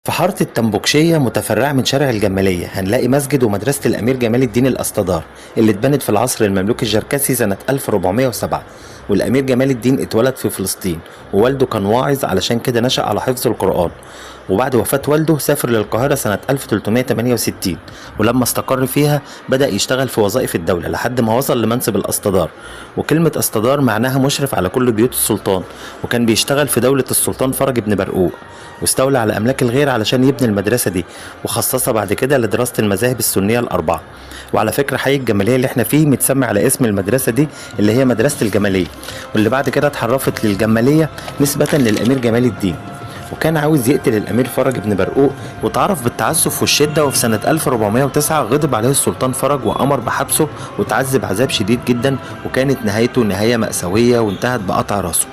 في حارة التنبكشية متفرعة من شارع الجمالية هنلاقي مسجد ومدرسة الأمير جمال الدين الأسطدار اللي اتبنت في العصر المملوكي الجركسي سنة 1407. والأمير جمال الدين اتولد في فلسطين، ووالده كان واعظ علشان كده نشأ على حفظ القرآن. وبعد وفاة والده سافر للقاهرة سنة 1368، ولما استقر فيها بدأ يشتغل في وظائف الدولة لحد ما وصل لمنصب الأسطدار. وكلمة أسطدار معناها مشرف على كل بيوت السلطان، وكان بيشتغل في دولة السلطان فرج بن برقوق، واستولى على أملاك الغير علشان يبني المدرسة دي، وخصصها بعد كده لدراسة المذاهب السنية الأربعة. وعلى فكرة حي الجمالية اللي احنا فيه متسمى على اسم المدرسة دي اللي هي مدرسة الجمالية، واللي بعد كده اتحرفت للجمالية نسبة للأمير جمال الدين. وكان عاوز يقتل الأمير فرج بن برقوق، وتعرف بالتعسف والشدة، وفي سنة 1409 غضب عليه السلطان فرج وأمر بحبسه، وتعذب عذاب شديد جدا، وكانت نهايته نهاية مأساوية وانتهت بقطع راسه.